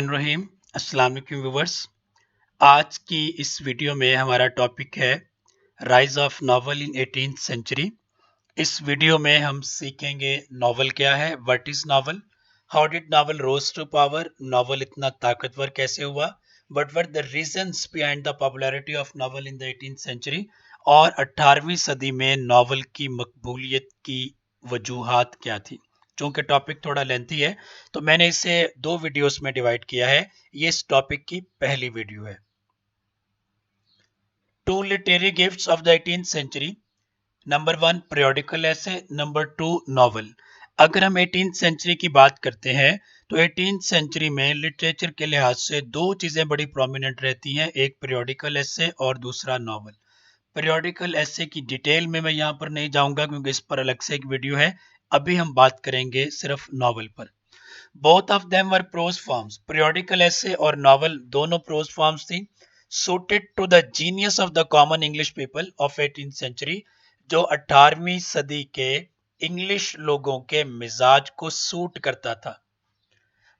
रहीम अस्सलाम वालेकुम व्यूवर्स। आज की इस वीडियो में हमारा टॉपिक है rise of novel in 18th century. इस वीडियो में हम सीखेंगे नॉवल क्या है, what is novel, how did novel rose to power, novel इतना ताकतवर कैसे हुआ, what were the reasons behind the popularity of novel in the 18th century और 18वीं सदी में नॉवल की मकबूलियत की वजूहात क्या थी। चूंकि टॉपिक थोड़ा लेंथी है तो मैंने इसे दो वीडियोस में डिवाइड किया है। ये इस टॉपिक की पहली वीडियो है। Two literary gifts of the 18th century. Number 1 periodical essay, number 2 novel. अगर हम 18th सेंचुरी की बात करते हैं तो 18th सेंचुरी में लिटरेचर के लिहाज से दो चीजें बड़ी प्रोमिनेंट रहती हैं, एक periodical essay और दूसरा नॉवल। periodical essay की डिटेल में मैं यहाँ पर नहीं जाऊंगा क्योंकि इस पर अलग से एक वीडियो है। अभी हम बात करेंगे सिर्फ नॉवल पर। Both of them were prose forms, periodical essay और नॉवल दोनों प्रोज फॉर्म्स थी, suited to the genius of the common English people of 18th century, जो 18वीं सदी के इंग्लिश लोगों के मिजाज को सूट करता था।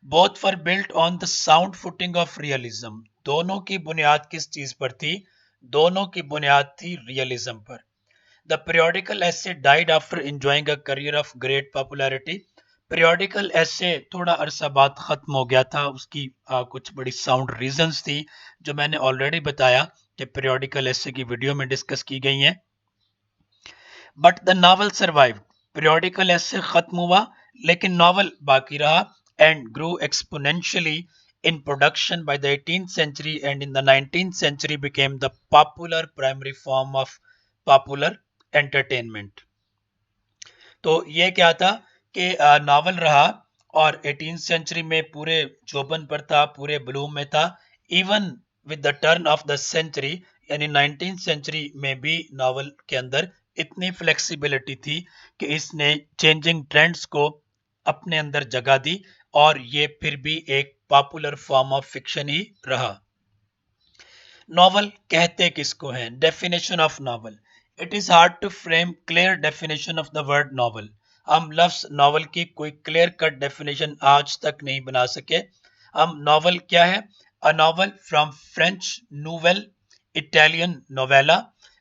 Both were built on the sound footing of realism, दोनों की बुनियाद किस चीज पर थी? दोनों की बुनियाद थी रियलिज्म पर। The periodical essay died after enjoying a career of great popularity. Periodical essay थोड़ा अरसा बाद खत्म हो गया था, उसकी कुछ बड़ी साउंड रीजंस थी जो मैंने ऑलरेडी बताया कि periodical essay की वीडियो में डिस्कस की गई हैं। But the novel survived. Periodical essay खत्म हुआ लेकिन नॉवल बाकी रहा and grew exponentially in production by the 18th century, and in the 19th century became the popular primary form of popular entertainment. तो ये क्या था कि नॉवल रहा और 18th सेंचुरी में पूरे जोबन पर था, पूरे ब्लूम में था। Even with the turn of the century यानी 19th सेंचुरी में भी नॉवल के अंदर इतनी फ्लेक्सिबिलिटी थी कि इसने चेंजिंग ट्रेंड्स को अपने अंदर जगह दी और ये फिर भी एक पॉपुलर फॉर्म ऑफ फिक्शन ही रहा। नॉवल कहते किसको हैं? Definition of novel. It is hard to frame clear definition of the word novel. हम लफ्ज नॉवल की कोई क्लियर कट डेफिनेशन आज तक नहीं बना सके। हम नॉवल क्या है? A novel from French Nouvelle, Italian novella,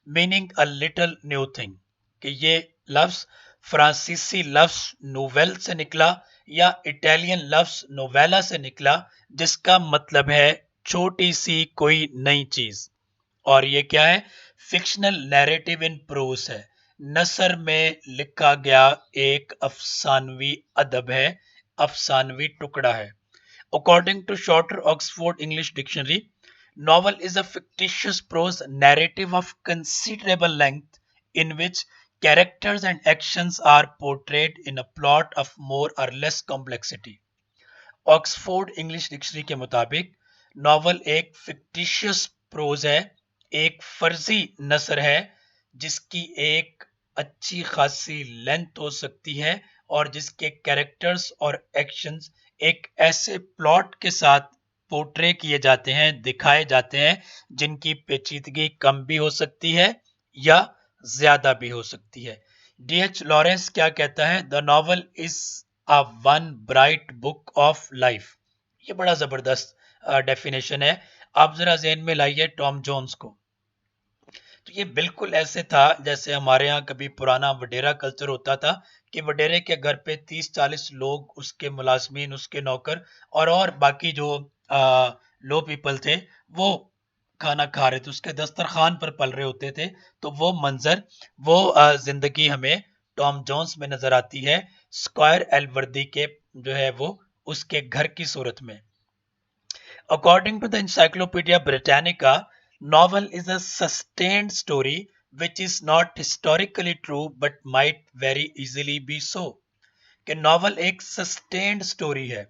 meaning a little new thing. कि ये लफ्ज फ्रांसीसी लफ्ज नोवेल से निकला या इटालियन लफ्ज नोवेला से निकला, जिसका मतलब है छोटी सी कोई नई चीज। और ये क्या है? फिक्शनल नैरेटिव इन प्रोज है, नसर में लिखा गया एक अफसानवी अदब है, अफसानवी टुकड़ा है। According to shorter Oxford English dictionary, novel is a fictitious prose narrative of considerable length in which characters and actions are portrayed in a plot of more or less complexity. Oxford English dictionary के मुताबिक novel एक fictitious pros है, एक फर्जी नसर है जिसकी एक अच्छी खासी लेंथ हो सकती है और जिसके कैरेक्टर्स और एक्शंस एक ऐसे प्लॉट के साथ पोर्ट्रे किए जाते हैं, दिखाए जाते हैं, जिनकी पेचीदगी कम भी हो सकती है या ज्यादा भी हो सकती है। डीएच लॉरेंस क्या कहता है? The novel is a one bright book of life. ये बड़ा जबरदस्त डेफिनेशन है। आप जरा ज़हन में लाइए टॉम जोन्स को। तो ये बिल्कुल ऐसे था जैसे हमारे यहाँ कभी पुराना वडेरा कल्चर होता था कि वडेरे के घर पे 30-40 लोग, उसके मुलाजमीन, उसके नौकर और बाकी जो लो पीपल थे वो खाना खा रहे थे, उसके दस्तरखान पर पल रहे होते थे। तो वो मंजर, वो जिंदगी हमें टॉम जोन्स में नजर आती है, स्क्वायर एलवर्दी के जो है वो उसके घर की सूरत में। According to the Encyclopedia Britannica, novel is a sustained story which is not historically true but might very easily be so. कि नॉवल एक सस्टेन्ड स्टोरी है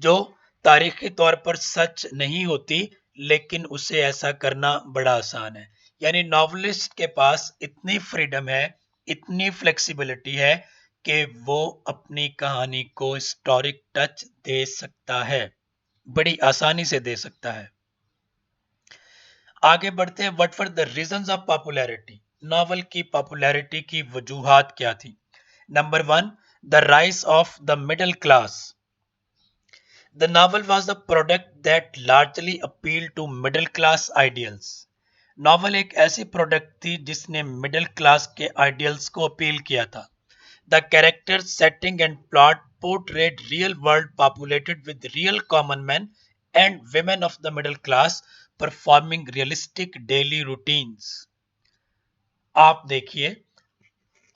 जो तारीखी तौर पर सच नहीं होती, लेकिन उसे ऐसा करना बड़ा आसान है। यानी नॉवलिस्ट के पास इतनी फ्रीडम है, इतनी फ्लेक्सिबिलिटी है कि वो अपनी कहानी को हिस्टोरिक टच दे सकता है, बड़ी आसानी से दे सकता है। आगे बढ़ते हैं। What were the reasons of popularity? Novel की पॉपुलैरिटी की वजूहात क्या थी? Number 1, the rise of the middle class. The novel was a product that largely appealed to middle class ideals. Novel एक ऐसी प्रोडक्ट थी जिसने मिडिल क्लास के ideals को अपील किया था. The characters, setting and plot portrayed real world populated with real common men and women of the middle class performing realistic daily routines. आप देखिए,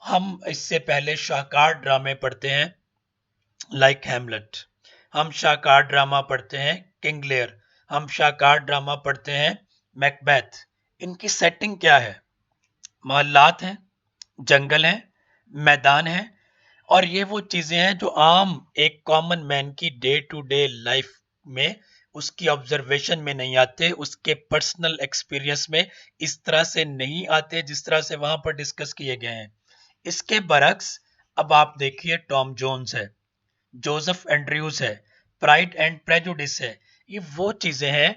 हम इससे पहले शाहकार ड्रामे पढ़ते हैं लाइक हैमलेट, हम शाहकार ड्रामा पढ़ते हैं किंग लेयर, हम शाहकार ड्रामा पढ़ते हैं मैकबेथ. इनकी सेटिंग क्या है? मोहल्लात हैं, जंगल हैं, मैदान हैं, और ये वो चीजें हैं जो आम एक कॉमन मैन की डे टू डे लाइफ में उसकी ऑब्जर्वेशन में नहीं आते, उसके पर्सनल एक्सपीरियंस में इस तरह से नहीं आते जिस तरह से वहां पर डिस्कस किए गए हैं. इसके बरक्स अब आप देखिए, टॉम जोन्स है, जोसेफ एंड्रयूज है, प्राइड एंड प्रेजुडिस है. ये वो चीजें हैं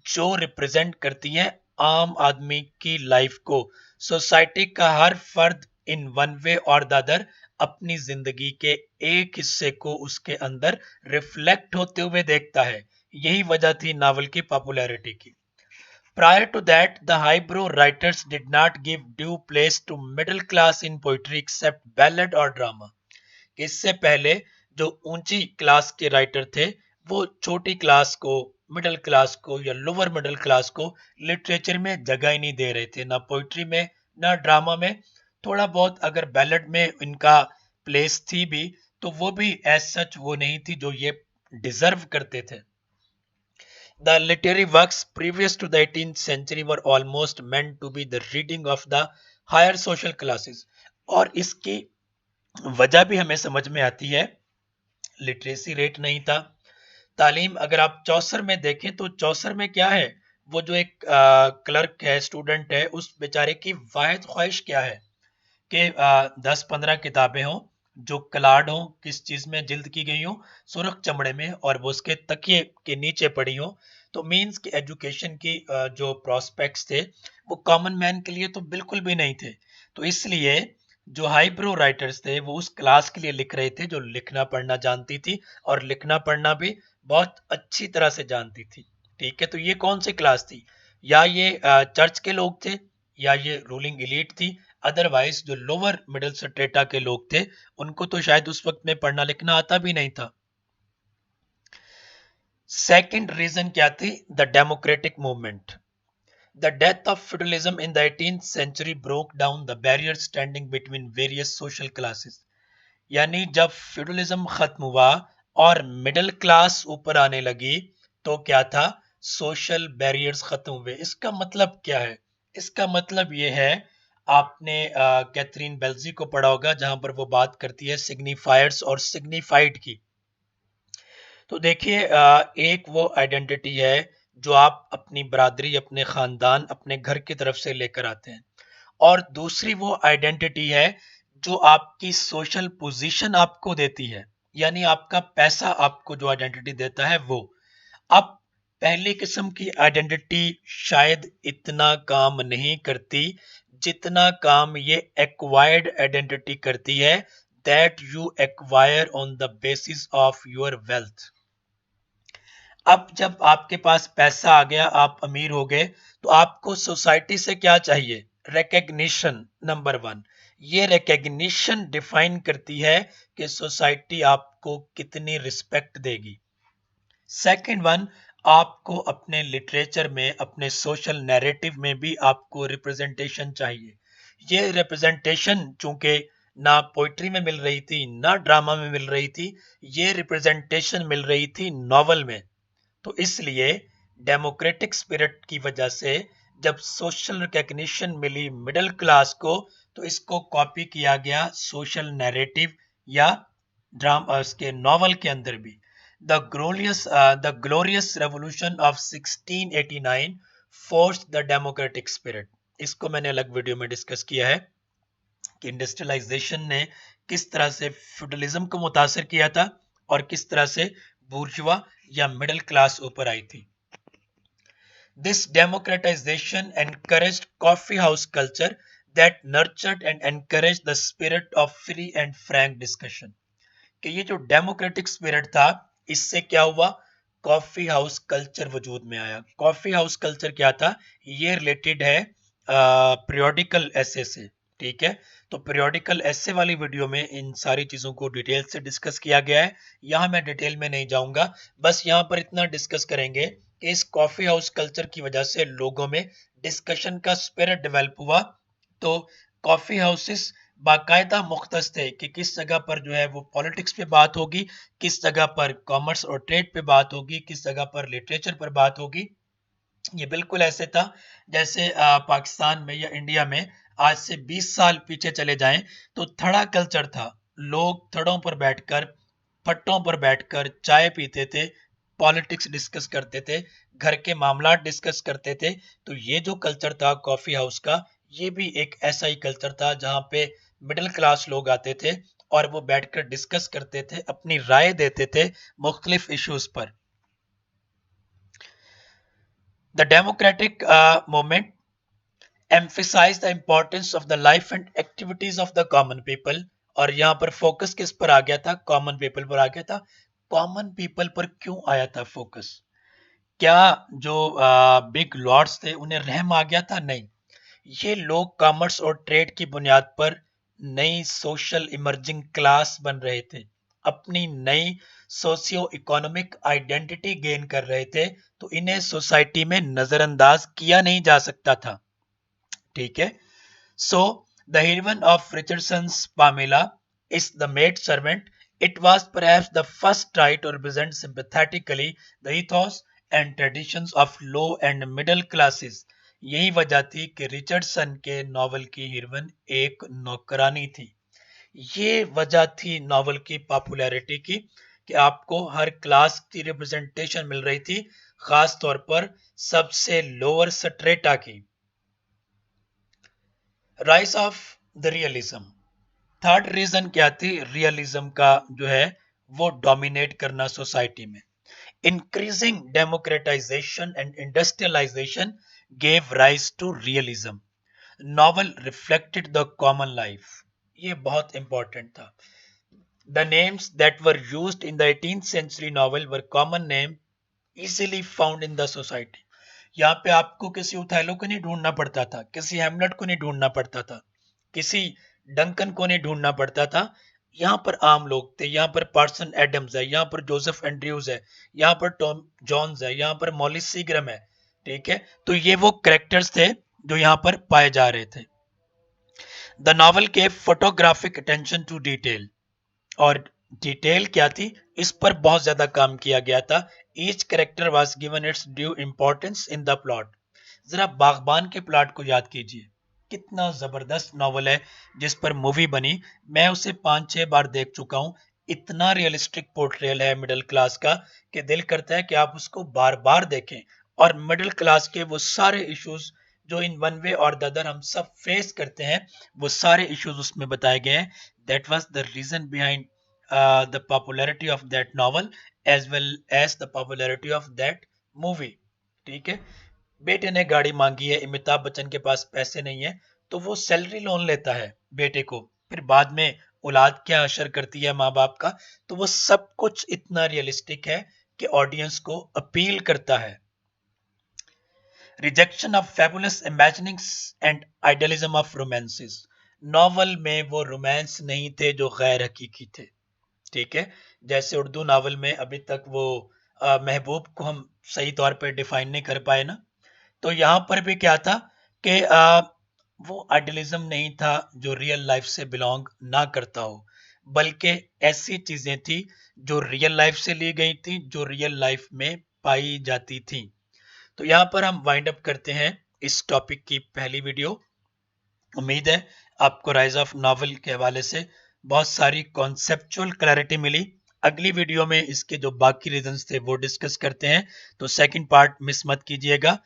जो रिप्रेजेंट करती हैं आम आदमी की लाइफ को. सोसाइटी का हर फर्द इन वन वे और द अदर अपनी जिंदगी के एक हिस्से को उसके अंदर रिफ्लेक्ट होते हुए देखता है. यही वजह थी नावल की पॉपुलैरिटी की. Prior to that, the highbrow writers did not give due place to middle class in poetry except ballad or drama. इससे पहले जो ऊंची क्लास के राइटर थे वो छोटी क्लास को, मिडिल क्लास को या लोअर मिडिल क्लास को लिटरेचर में जगह ही नहीं दे रहे थे, ना पोइट्री में ना ड्रामा में. थोड़ा बहुत अगर बैलेड में इनका प्लेस थी भी तो वो भी एज सच वो नहीं थी जो ये डिजर्व करते थे. The literary works previous to the 18th century were almost meant to be the reading of the higher social classes. और इसकी वजह भी हमें समझ में आती है. लिटरेसी रेट नहीं था, तालीम. अगर आप चौसर में देखें तो चौसर में क्या है, वो जो एक क्लर्क है, स्टूडेंट है, उस बेचारे की वाहिद ख्वाहिश क्या है कि 10-15 किताबें हों जो कलाड हों, किस चीज में जिल्द की गई हो, सुर्ख चमड़े में, और वो उसके तकिए के नीचे पड़ी हो. तो मींस कि एजुकेशन की जो प्रोस्पेक्ट्स थे वो कॉमन मैन के लिए तो बिल्कुल भी नहीं थे. तो इसलिए जो हाईब्रो राइटर्स थे वो उस क्लास के लिए लिख रहे थे जो लिखना पढ़ना जानती थी, और लिखना पढ़ना भी बहुत अच्छी तरह से जानती थी. ठीक है, तो ये कौन सी क्लास थी? या ये चर्च के लोग थे, या ये रूलिंग इलीट थी. अदरवाइज जो लोअर मिडिल स्ट्रेटा के लोग थे उनको तो शायद उस वक्त में पढ़ना लिखना आता भी नहीं था. सेकंड रीजन क्या थी? The democratic movement. The death of feudalism in the 18th century broke down the barriers standing between various social classes. यानी जब फ्यूडलिज्म खत्म हुआ और मिडिल क्लास ऊपर आने लगी तो क्या था? सोशल बैरियर्स खत्म हुए. इसका मतलब क्या है? इसका मतलब ये है, आपने कैथरीन बेल्जी को पढ़ा होगा जहां पर वो बात करती है सिग्निफायर्स और सिग्निफाइड की. तो देखिए, एक वो आइडेंटिटी है जो आप अपनी बरादरी, अपने खानदान, अपने घर की तरफ से लेकर आते हैं, और दूसरी वो आइडेंटिटी है जो आपकी सोशल पोजीशन आपको देती है, यानी आपका पैसा आपको जो आइडेंटिटी देता है वो. अब पहली किस्म की आइडेंटिटी शायद इतना काम नहीं करती जितना काम ये एक्वायर्ड आइडेंटिटी करती है, that you acquire on the basis of your wealth. अब जब आपके पास पैसा आ गया, आप अमीर हो गए, तो आपको सोसाइटी से क्या चाहिए? रिकग्निशन. नंबर वन, ये रिकग्निशन डिफाइन करती है कि सोसाइटी आपको कितनी रिस्पेक्ट देगी. सेकंड वन, आपको अपने लिटरेचर में, अपने सोशल नैरेटिव में भी आपको रिप्रेजेंटेशन चाहिए. ये रिप्रेजेंटेशन चूंकि ना पोइट्री में मिल रही थी ना ड्रामा में मिल रही थी, ये रिप्रेजेंटेशन मिल रही थी नॉवल में. तो इसलिए डेमोक्रेटिक स्पिरिट की वजह से जब सोशल रिकग्निशन मिली मिडिल क्लास को, तो इसको कॉपी किया गया सोशल नैरेटिव या ड्रामा, उसके नॉवल के अंदर भी. The glorious revolution of 1689 forced the democratic spirit. इसको मैंने अलग वीडियो में डिस्कस किया है कि इंडस्ट्रियलाइजेशन ने किस तरह से फ्यूडलिज्म को मुतासर किया था और किस तरह से बुर्जुआ या मिडिल क्लास ऊपर आई थी. This democratization encouraged coffee house culture that nurtured and encouraged the spirit of free and frank discussion. कि ये जो डेमोक्रेटिक स्पिरिट था, इससे क्या हुआ? कॉफी हाउस कल्चर वजूद में आया। कॉफी हाउस कल्चर क्या था? ये रिलेटेड है पीरियोडिकल एसे से। ठीक है, तो पीरियोडिकल एसे वाली वीडियो में इन सारी चीजों को डिटेल से डिस्कस किया गया है। यहाँ मैं डिटेल में नहीं जाऊंगा, बस यहाँ पर इतना डिस्कस करेंगे कि इस कॉफी हाउस कल्चर की वजह से लोगों में डिस्कशन का स्पिरिट डेवलप हुआ। तो कॉफी हाउसेस बाकायदा मुख्तस थे कि किस जगह पर जो है वो पॉलिटिक्स पे बात होगी, किस जगह पर कॉमर्स और ट्रेड पे बात होगी, किस जगह पर लिटरेचर पर बात होगी। ये बिल्कुल ऐसे था जैसे पाकिस्तान में या इंडिया में आज से 20 साल पीछे चले जाएं तो थड़ा कल्चर था। लोग थड़ों पर बैठकर, पट्टों पर बैठकर चाय पीते थे, पॉलिटिक्स डिस्कस करते थे, घर के मामला डिस्कस करते थे। तो ये जो कल्चर था कॉफी हाउस का, ये भी एक ऐसा ही कल्चर था जहाँ पे मिडिल क्लास लोग आते थे और वो बैठकर डिस्कस करते थे, अपनी राय देते थे मुख्तलिफ इश्यूज पर। The democratic movement emphasize the importance of the life and activities of the common people। और यहाँ पर फोकस किस पर आ गया था? कॉमन पीपल पर आ गया था। कॉमन पीपल पर क्यों आया था फोकस? क्या जो बिग लॉर्ड्स थे उन्हें रहम आ गया था? नहीं, ये लोग कॉमर्स और ट्रेड की बुनियाद पर नई सोशल इमर्जिंग क्लास बन रहे थे, अपनी नई सोशियो इकोनॉमिक आइडेंटिटी गेन कर रहे थे। तो इन्हें सोसाइटी में नजरअंदाज किया नहीं जा सकता था। ठीक है, so the heroine of Richardson's Pamela is the maid servant. It was perhaps the first try to represent sympathetically the ethos and traditions of low and middle classes। यही वजह थी कि रिचर्डसन के नॉवल की हीरोइन एक नौकरानी थी। ये वजह थी नॉवल की पॉपुलैरिटी की कि आपको हर क्लास की रिप्रेजेंटेशन मिल रही थी, खास तौर पर सबसे लोअर स्ट्रेटा की। Rise of the realism, third reason क्या थी? रियलिज्म का जो है वो डोमिनेट करना सोसाइटी में। Increasing democratisation and industrialisation gave rise to realism. Novel reflected the common life. ये बहुत इंपॉर्टेंट था। The names that were used in the 18th century novel were common name easily found in the society। यहाँ पे आपको किसी उथैलो को नहीं ढूंढना पड़ता था, किसी हेमलेट को नहीं ढूंढना पड़ता था, किसी डंकन को नहीं ढूंढना पड़ता था। यहाँ पर आम लोग थे। यहाँ पर पार्सन एडम्स है, यहाँ पर जोसेफ एंड्रयूज है, यहाँ पर टॉम जॉन्स है, यहाँ पर मॉली सीग्रम है। ठीक है, तो ये वो कैरेक्टर्स थे जो यहाँ पर पाए जा रहे थे। द नॉवल के फोटोग्राफिक अटेंशन टू डिटेल, और डिटेल क्या थी, इस पर बहुत ज्यादा काम किया गया था। Each character was given it's due importance in the plot. जरा बागबान के प्लॉट को याद कीजिए, कितना जबरदस्त नॉवल है जिस पर मूवी बनी। मैं उसे 5-6 बार देख चुका हूं। इतना रियलिस्टिक पोर्ट्रेयल है मिडिल क्लास का कि दिल करता है कि आप उसको बार बार देखें। और मिडिल क्लास के वो सारे इश्यूज जो इन वन वे और द अदर हम सब फेस करते हैं, वो सारे इश्यूज उसमें बताए गए हैं। That was the reason behind the popularity of that novel as well as the popularity of that movie। ठीक है, बेटे ने गाड़ी मांगी है, अमिताभ बच्चन के पास पैसे नहीं है, तो वो सैलरी लोन लेता है बेटे को, फिर बाद में औलाद क्या असर करती है माँ बाप का। तो वो सब कुछ इतना रियलिस्टिक है कि ऑडियंस को अपील करता है। Rejection of fabulous imaginings and idealism of romances. Novel में वो रोमांस नहीं थे जो गैर हकीकी थे। ठीक है, जैसे उर्दू नावल में अभी तक वो महबूब को हम सही तौर पे डिफाइन नहीं कर पाए ना, तो यहाँ पर भी क्या था कि वो आइडियलिज्म नहीं था जो रियल लाइफ से बिलोंग ना करता हो, बल्कि ऐसी चीजें थी जो रियल लाइफ से ली गई थी, जो रियल लाइफ में पाई जाती थी। तो यहाँ पर हम वाइंड अप करते हैं इस टॉपिक की पहली वीडियो। उम्मीद है आपको राइज ऑफ नॉवल के हवाले से बहुत सारी कॉन्सेप्चुअल क्लैरिटी मिली। अगली वीडियो में इसके जो बाकी रीजंस थे वो डिस्कस करते हैं, तो सेकंड पार्ट मिस मत कीजिएगा।